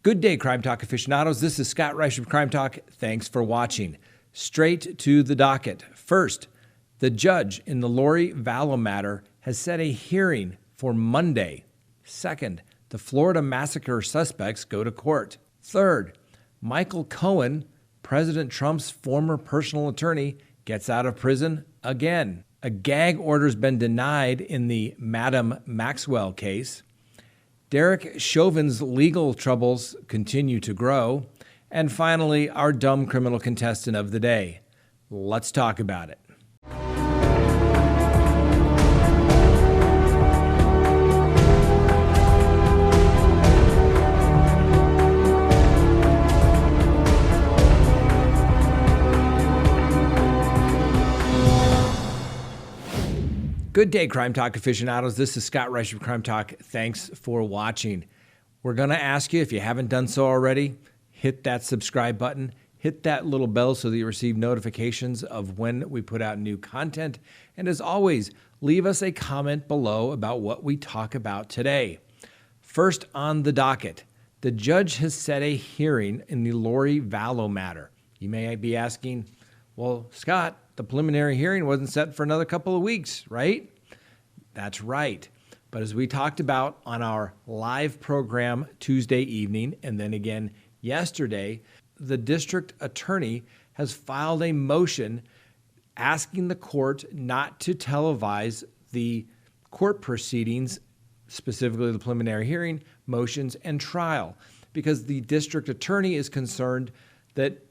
Good day, Crime Talk aficionados. This is Scott Reisch of Crime Talk. Thanks for watching. Straight to the docket. First, the judge in the Lori Vallow matter has set a hearing for Monday. Second, the Florida Massacre suspects go to court. Third, Michael Cohen, President Trump's former personal attorney, gets out of prison again. A gag order's been denied in the Madam Maxwell case. Derrick Chauvin's legal troubles continue to grow. And finally, our dumb criminal contestant of the day. Let's talk about it. Good day, Crime Talk aficionados. This is Scott Reisch of Crime Talk. Thanks for watching. We're going to ask you, if you haven't done so already, hit that subscribe button, hit that little bell so that you receive notifications of when we put out new content. And as always, leave us a comment below about what we talk about today. First on the docket, the judge has set a hearing in the Lori Vallow matter. You may be asking, well, Scott, the preliminary hearing wasn't set for another couple of weeks, right? That's right. But as we talked about on our live program Tuesday evening, and then again yesterday, the district attorney has filed a motion asking the court not to televise the court proceedings, specifically the preliminary hearing, motions, and trial, because the district attorney is concerned that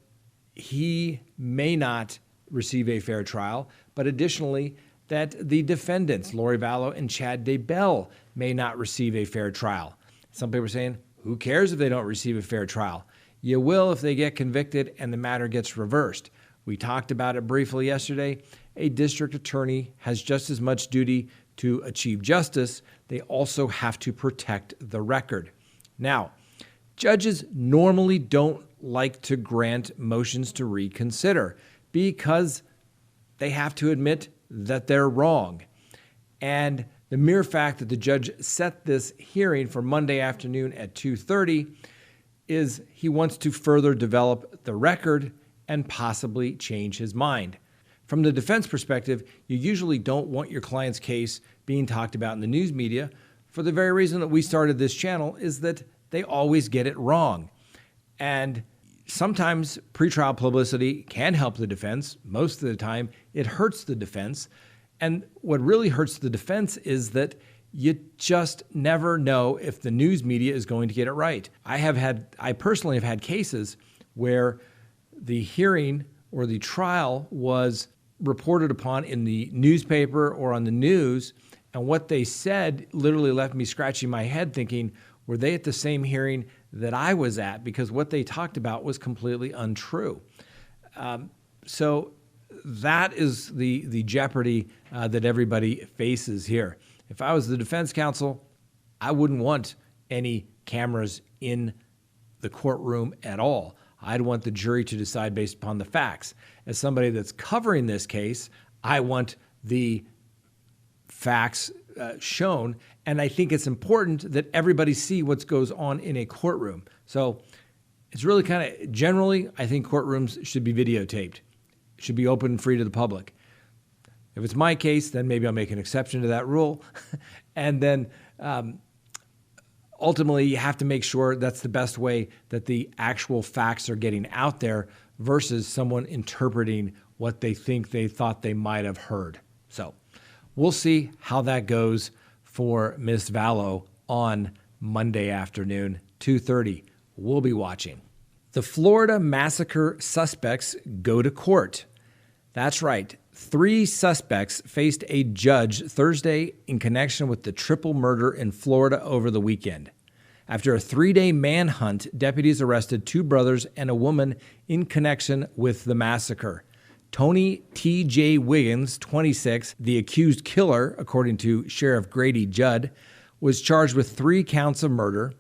he may not receive a fair trial, but additionally, that the defendants, Lori Vallow and Chad Daybell, may not receive a fair trial. Some people are saying, who cares if they don't receive a fair trial? You will if they get convicted and the matter gets reversed. We talked about it briefly yesterday. A district attorney has just as much duty to achieve justice. They also have to protect the record. Now, judges normally don't like to grant motions to reconsider because they have to admit that they're wrong. And the mere fact that the judge set this hearing for Monday afternoon at 2:30 is he wants to further develop the record and possibly change his mind. From the defense perspective, you usually don't want your client's case being talked about in the news media for the very reason that we started this channel, is that they always get it wrong. And sometimes pretrial publicity can help the defense. Most of the time, it hurts the defense. And what really hurts the defense is that you just never know if the news media is going to get it right. I personally have had cases where the hearing or the trial was reported upon in the newspaper or on the news, and what they said literally left me scratching my head thinking, were they at the same hearing that I was at? Because what they talked about was completely untrue. So that is the jeopardy that everybody faces here. If I was the defense counsel, I wouldn't want any cameras in the courtroom at all. I'd want the jury to decide based upon the facts. As somebody that's covering this case, I want the facts shown, and I think it's important that everybody see what goes on in a courtroom. So it's really kind of, generally, I think courtrooms should be videotaped, should be open and free to the public. If it's my case, then maybe I'll make an exception to that rule. And then ultimately, you have to make sure that's the best way that the actual facts are getting out there versus someone interpreting what they think they thought they might have heard. So we'll see how that goes for Ms. Vallow on Monday afternoon, 2:30. We'll be watching. The Florida Massacre suspects go to court. That's right. 3 suspects faced a judge Thursday in connection with the triple murder in Florida over the weekend. After a 3-day manhunt, deputies arrested 2 brothers and a woman in connection with the massacre. Tony T.J. Wiggins, 26, the accused killer, according to Sheriff Grady Judd, was charged with 3 counts of murder.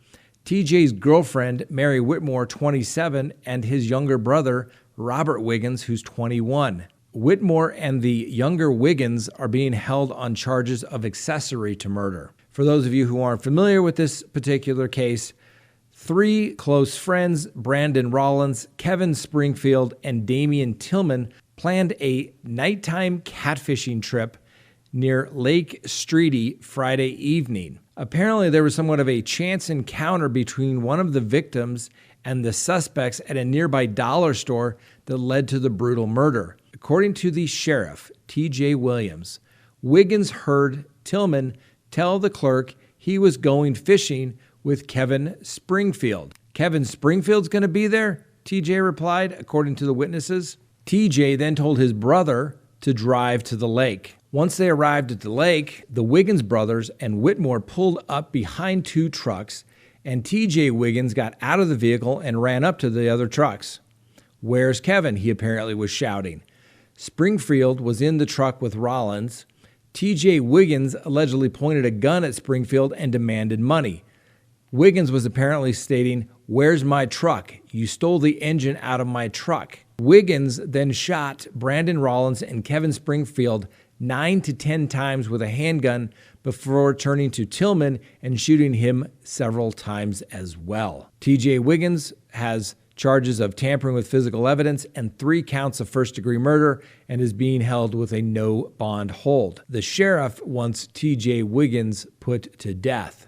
T.J.'s girlfriend, Mary Whitmore, 27, and his younger brother, Robert Wiggins, who's 21. Whitmore and the younger Wiggins are being held on charges of accessory to murder. For those of you who aren't familiar with this particular case, 3 close friends, Brandon Rollins, Kevin Springfield, and Damian Tillman, planned a nighttime catfishing trip near Lake Streety Friday evening. Apparently, there was somewhat of a chance encounter between one of the victims and the suspects at a nearby dollar store that led to the brutal murder. According to the sheriff, T.J. Williams, Wiggins heard Tillman tell the clerk he was going fishing with Kevin Springfield. Kevin Springfield's going to be there? T.J. replied, according to the witnesses. T.J. then told his brother to drive to the lake. Once they arrived at the lake, the Wiggins brothers and Whitmore pulled up behind 2 trucks, and T.J. Wiggins got out of the vehicle and ran up to the other trucks. "Where's Kevin?" he apparently was shouting. Springfield was in the truck with Rollins. T.J. Wiggins allegedly pointed a gun at Springfield and demanded money. Wiggins was apparently stating, "Where's my truck? You stole the engine out of my truck." Wiggins then shot Brandon Rollins and Kevin Springfield 9 to 10 times with a handgun before turning to Tillman and shooting him several times as well. T.J. Wiggins has charges of tampering with physical evidence and 3 counts of first-degree murder and is being held with a no bond hold. The sheriff wants T.J. Wiggins put to death.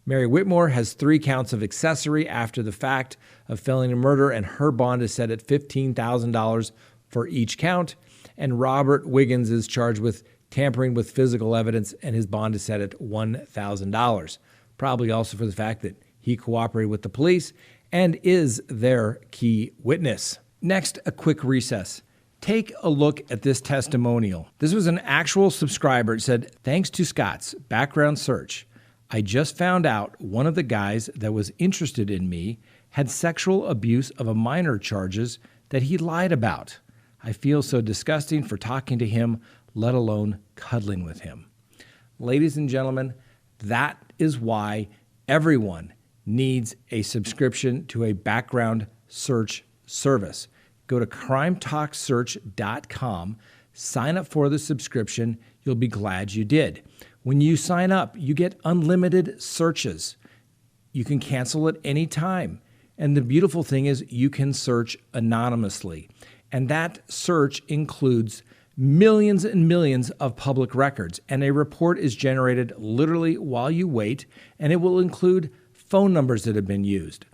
Mary Whitmore has 3 counts of accessory after the fact of felony murder, and her bond is set at $15,000 for each count. And Robert Wiggins is charged with tampering with physical evidence, and his bond is set at $1,000, probably also for the fact that he cooperated with the police and is their key witness. Next, a quick recess. Take a look at this testimonial. This was an actual subscriber. It said, "Thanks to Scott's background search, I just found out one of the guys that was interested in me had sexual abuse of a minor charges that he lied about. I feel so disgusting for talking to him, let alone cuddling with him." Ladies and gentlemen, that is why everyone needs a subscription to a background search service. Go to crimetalksearch.com, sign up for the subscription. You'll be glad you did. When you sign up, you get unlimited searches. You can cancel at any time. And the beautiful thing is you can search anonymously. And that search includes millions and millions of public records. And a report is generated literally while you wait, and it will include phone numbers that have been used,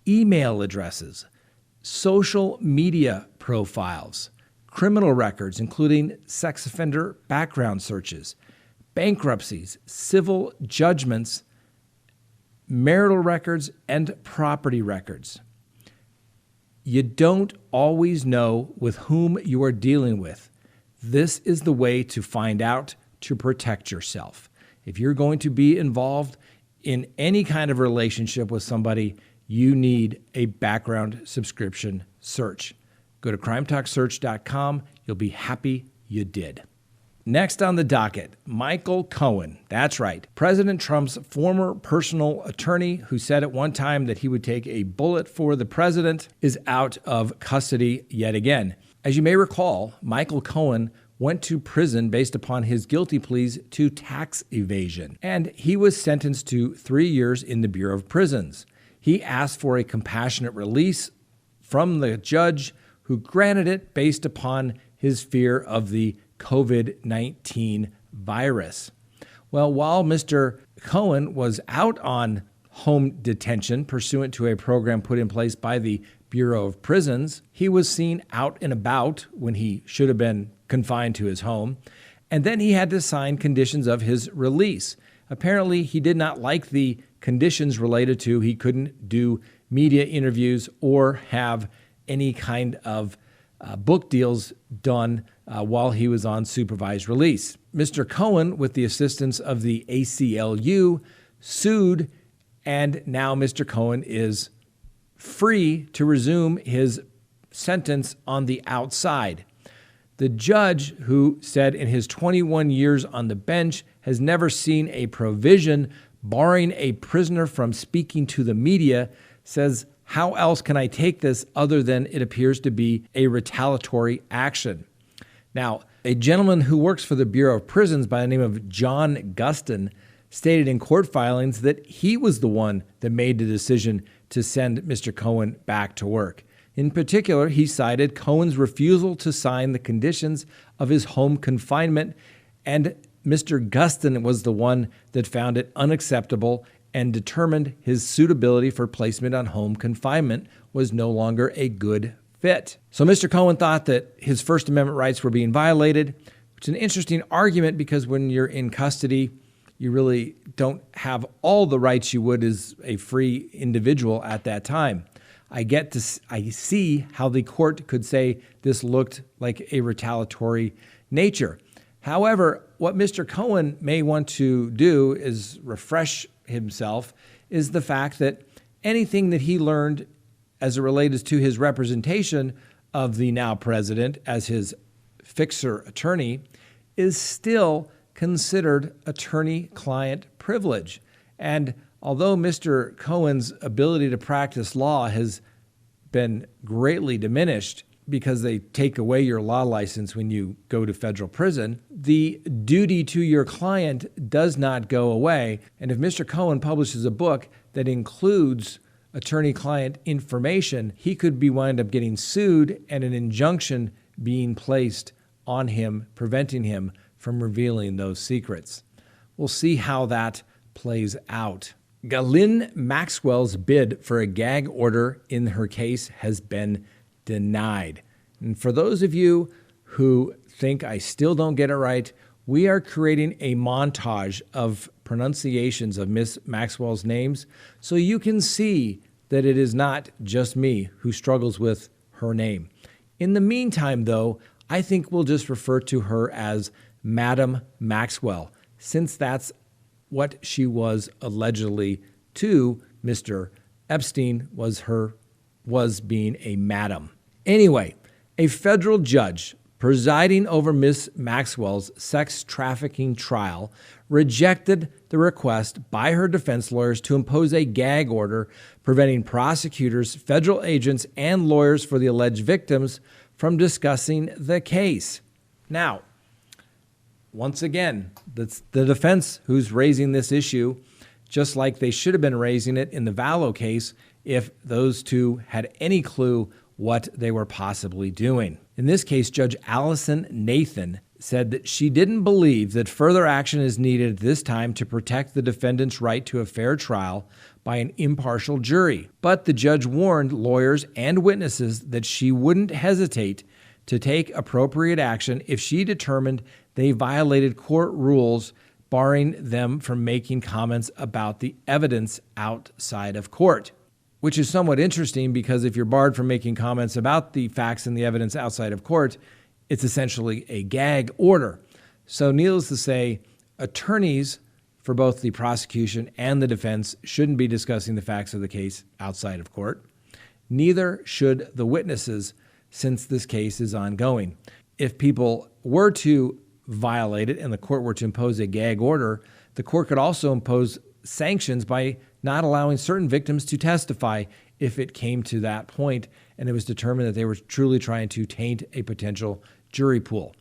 email addresses, social media profiles, criminal records, including sex offender background searches, bankruptcies, civil judgments, marital records, and property records. You don't always know with whom you are dealing with. This is the way to find out to protect yourself. If you're going to be involved in any kind of relationship with somebody, you need a background subscription search. Go to crimetalksearch.com. You'll be happy you did. Next on the docket, Michael Cohen. That's right. President Trump's former personal attorney, who said at one time that he would take a bullet for the president, is out of custody yet again. As you may recall, Michael Cohen went to prison based upon his guilty pleas to tax evasion, and he was sentenced to 3 years in the Bureau of Prisons. He asked for a compassionate release from the judge, who granted it based upon his fear of the COVID-19 virus. Well, while Mr. Cohen was out on home detention pursuant to a program put in place by the Bureau of Prisons, he was seen out and about when he should have been confined to his home, and then he had to sign conditions of his release. Apparently, he did not like the conditions related to he couldn't do media interviews or have any kind of book deals done while he was on supervised release. Mr. Cohen, with the assistance of the ACLU, sued, and now Mr. Cohen is free to resume his sentence on the outside. The judge, who said in his 21 years on the bench has never seen a provision barring a prisoner from speaking to the media, says, "How else can I take this other than it appears to be a retaliatory action?" Now, a gentleman who works for the Bureau of Prisons by the name of John Gustin stated in court filings that he was the one that made the decision to send Mr. Cohen back to work. In particular, he cited Cohen's refusal to sign the conditions of his home confinement, and Mr. Gustin was the one that found it unacceptable and determined his suitability for placement on home confinement was no longer a good fit. So Mr. Cohen thought that his First Amendment rights were being violated, which is an interesting argument because when you're in custody, you really don't have all the rights you would as a free individual at that time. I see how the court could say this looked like a retaliatory nature. However, what Mr. Cohen may want to do is refresh himself is the fact that anything that he learned as it relates to his representation of the now president as his fixer attorney is still considered attorney-client privilege. And although Mr. Cohen's ability to practice law has been greatly diminished because they take away your law license when you go to federal prison, the duty to your client does not go away. And if Mr. Cohen publishes a book that includes attorney-client information, he could be wind up getting sued and an injunction being placed on him, preventing him from revealing those secrets. We'll see how that plays out. Ghislaine Maxwell's bid for a gag order in her case has been denied. And for those of you who think I still don't get it right, we are creating a montage of pronunciations of Miss Maxwell's names so you can see that it is not just me who struggles with her name. In the meantime, though, I think we'll just refer to her as Madam Maxwell, since that's what she was allegedly to Mr. Epstein was being a madam. Anyway, a federal judge presiding over Miss Maxwell's sex trafficking trial rejected the request by her defense lawyers to impose a gag order preventing prosecutors, federal agents, and lawyers for the alleged victims from discussing the case. Now, once again, that's the defense who's raising this issue, just like they should have been raising it in the Vallow case if those two had any clue what they were possibly doing. In this case, Judge Allison Nathan said that she didn't believe that further action is needed at this time to protect the defendant's right to a fair trial by an impartial jury. But the judge warned lawyers and witnesses that she wouldn't hesitate to take appropriate action if she determined they violated court rules, barring them from making comments about the evidence outside of court. Which is somewhat interesting because if you're barred from making comments about the facts and the evidence outside of court, it's essentially a gag order. So needless to say, attorneys for both the prosecution and the defense shouldn't be discussing the facts of the case outside of court. Neither should the witnesses, since this case is ongoing. If people were to violate it and the court were to impose a gag order, the court could also impose sanctions by not allowing certain victims to testify if it came to that point and it was determined that they were truly trying to taint a potential jury pool.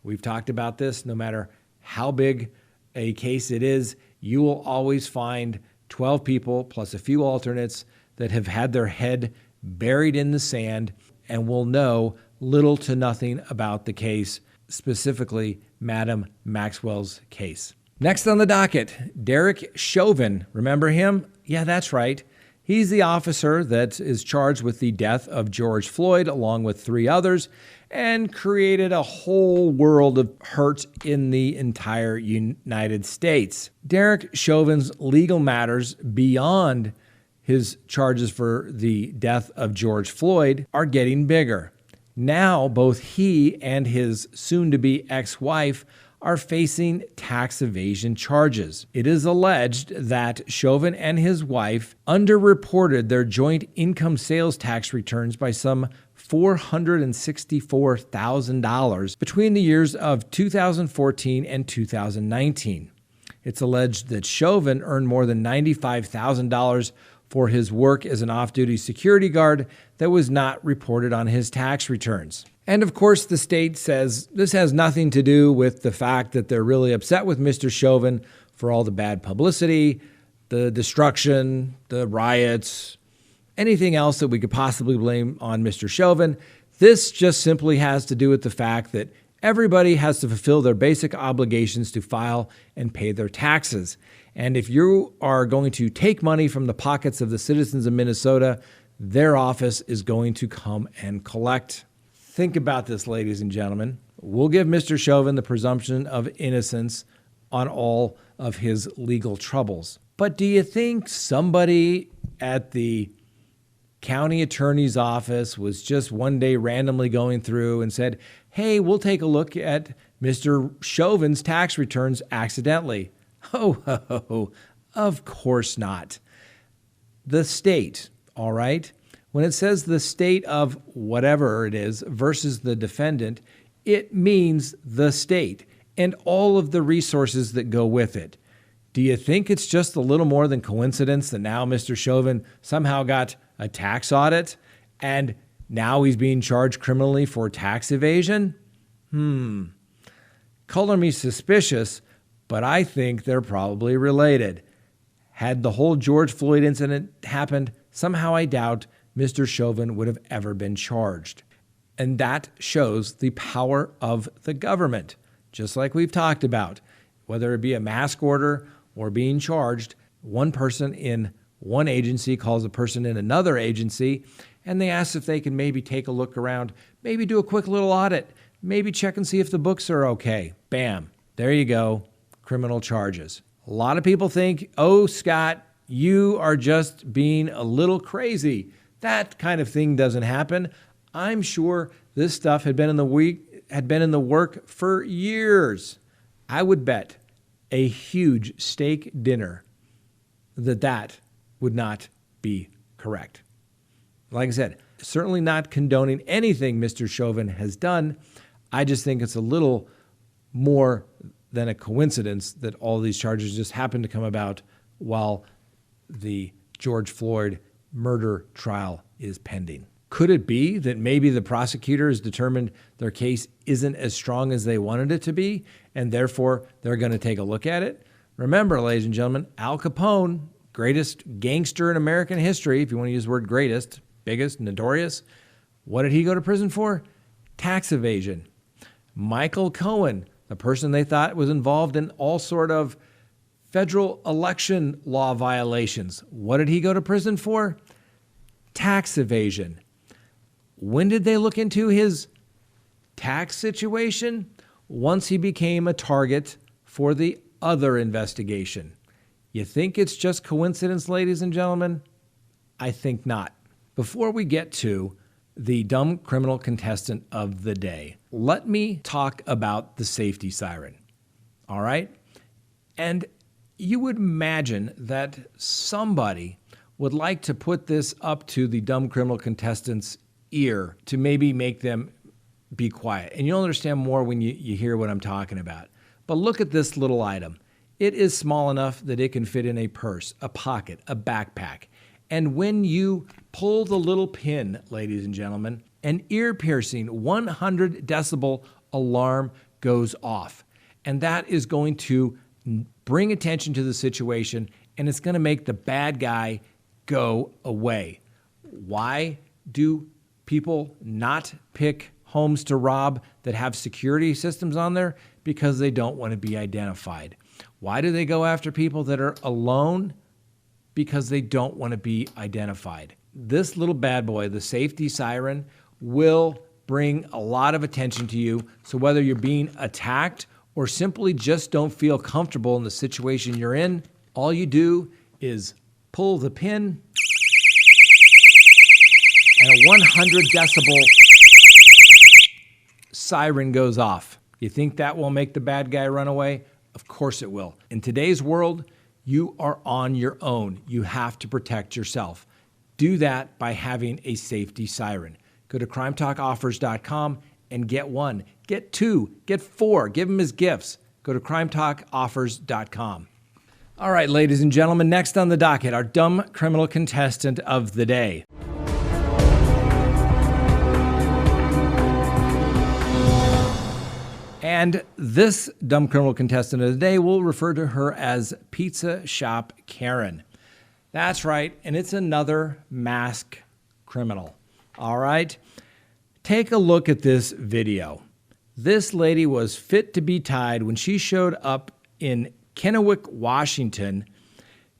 We've talked about this. No matter how big a case it is, you will always find 12 people plus a few alternates that have had their head buried in the sand and will know little to nothing about the case, specifically Madam Maxwell's case. Next on the docket, Derrick Chauvin. Remember him? Yeah, that's right. He's the officer that is charged with the death of George Floyd along with 3 others and created a whole world of hurt in the entire United States. Derrick Chauvin's legal matters beyond his charges for the death of George Floyd are getting bigger. Now, both he and his soon-to-be ex-wife are facing tax evasion charges. It is alleged that Chauvin and his wife underreported their joint income sales tax returns by some $464,000 between the years of 2014 and 2019. It's alleged that Chauvin earned more than $95,000 for his work as an off-duty security guard that was not reported on his tax returns. And of course, the state says this has nothing to do with the fact that they're really upset with Mr. Chauvin for all the bad publicity, the destruction, the riots, anything else that we could possibly blame on Mr. Chauvin. This just simply has to do with the fact that everybody has to fulfill their basic obligations to file and pay their taxes. And if you are going to take money from the pockets of the citizens of Minnesota, their office is going to come and collect. Think about this, ladies and gentlemen. We'll give Mr. Chauvin the presumption of innocence on all of his legal troubles. But do you think somebody at the county attorney's office was just one day randomly going through and said, hey, we'll take a look at Mr. Chauvin's tax returns accidentally? Oh, of course not. The state, all right? When it says the state of whatever it is versus the defendant, it means the state and all of the resources that go with it. Do you think it's just a little more than coincidence that now Mr. Chauvin somehow got a tax audit and now he's being charged criminally for tax evasion? Color me suspicious, but I think they're probably related. Had the whole George Floyd incident happened, somehow I doubt Mr. Chauvin would have ever been charged. And that shows the power of the government, just like we've talked about. Whether it be a mask order or being charged, one person in one agency calls a person in another agency, and they ask if they can maybe take a look around, maybe do a quick little audit, maybe check and see if the books are okay. Bam, there you go, criminal charges. A lot of people think, oh, Scott, you are just being a little crazy. That kind of thing doesn't happen. I'm sure this stuff had been in the work for years. I would bet a huge steak dinner that would not be correct. Like I said, certainly not condoning anything Mr. Chauvin has done. I just think it's a little more than a coincidence that all these charges just happen to come about while the George Floyd murder trial is pending. Could it be that maybe the prosecutors determined their case isn't as strong as they wanted it to be, and therefore they're going to take a look at it? Remember, ladies and gentlemen, Al Capone, greatest gangster in American history, if you want to use the word greatest, biggest, notorious, what did he go to prison for? Tax evasion. Michael Cohen, the person they thought was involved in all sort of federal election law violations, what did he go to prison for? Tax evasion. When did they look into his tax situation? Once he became a target for the other investigation. You think it's just coincidence, ladies and gentlemen? I think not. Before we get to the dumb criminal contestant of the day, let me talk about the safety siren. All right? And you would imagine that somebody would like to put this up to the dumb criminal contestant's ear to maybe make them be quiet. And you'll understand more when you hear what I'm talking about. But look at this little item. It is small enough that it can fit in a purse, a pocket, a backpack. And when you pull the little pin, ladies and gentlemen, an ear-piercing 100 decibel alarm goes off. And that is going to bring attention to the situation, and it's going to make the bad guy go away. Why do people not pick homes to rob that have security systems on there? Because they don't want to be identified. Why do they go after people that are alone? Because they don't want to be identified. This little bad boy, the safety siren, will bring a lot of attention to you. So whether you're being attacked or simply just don't feel comfortable in the situation you're in, all you do is pull the pin and a 100 decibel siren goes off. You think that will make the bad guy run away? Of course it will. In today's world, you are on your own. You have to protect yourself. Do that by having a safety siren. Go to CrimeTalkOffers.com and get one, get two, get four. Give them as gifts. Go to CrimeTalkOffers.com. All right, ladies and gentlemen, next on the docket, our dumb criminal contestant of the day. And this dumb criminal contestant of the day, we'll refer to her as Pizza Shop Karen. That's right, and it's another mask criminal. All right? Take a look at this video. This lady was fit to be tied when she showed up in Kennewick, Washington,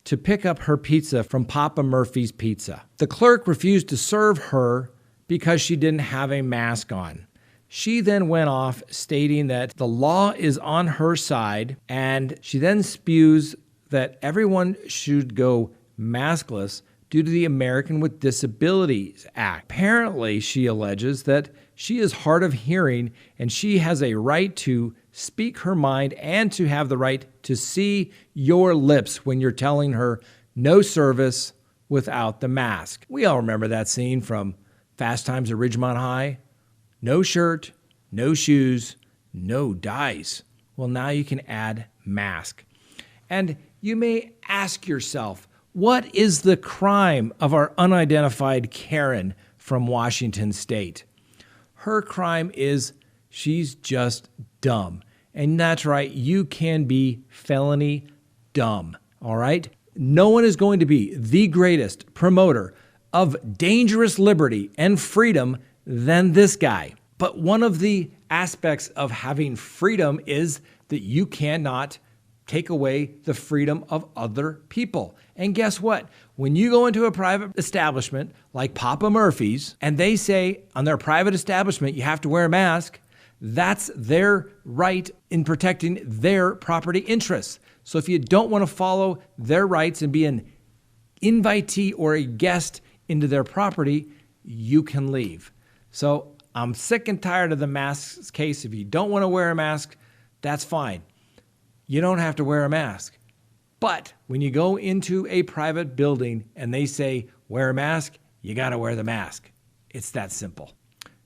to pick up her pizza from Papa Murphy's Pizza. The clerk refused to serve her because she didn't have a mask on. She then went off stating that the law is on her side, and she then spews that everyone should go maskless due to the American with Disabilities Act. Apparently, she alleges that she is hard of hearing and she has a right to speak her mind and to have the right to see your lips when you're telling her no service without the mask. We all remember that scene from Fast Times at Ridgemont High. No shirt, no shoes, no dice. Well, now you can add mask. And you may ask yourself, what is the crime of our unidentified Karen from Washington State? Her crime is she's just dumb. And that's right, you can be felony dumb, all right? No one is going to be the greatest promoter of dangerous liberty and freedom than this guy. But one of the aspects of having freedom is that you cannot take away the freedom of other people. And guess what? When you go into a private establishment like Papa Murphy's and they say on their private establishment you have to wear a mask, that's their right in protecting their property interests. So if you don't want to follow their rights and be an invitee or a guest into their property, you can leave. So I'm sick and tired of the masks case. If you don't want to wear a mask, that's fine. You don't have to wear a mask. But when you go into a private building and they say, wear a mask, you got to wear the mask. It's that simple.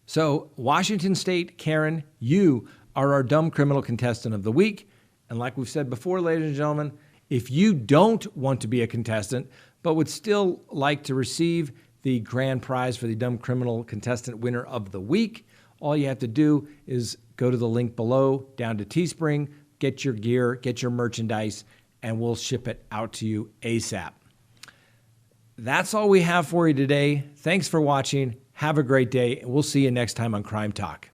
So Washington State, Karen, you are our dumb criminal contestant of the week. And like we've said before, ladies and gentlemen, if you don't want to be a contestant, but would still like to receive the grand prize for the dumb criminal contestant winner of the week, all you have to do is go to the link below, down to Teespring, get your gear, get your merchandise, and we'll ship it out to you ASAP. That's all we have for you today. Thanks for watching. Have a great day, and we'll see you next time on Crime Talk.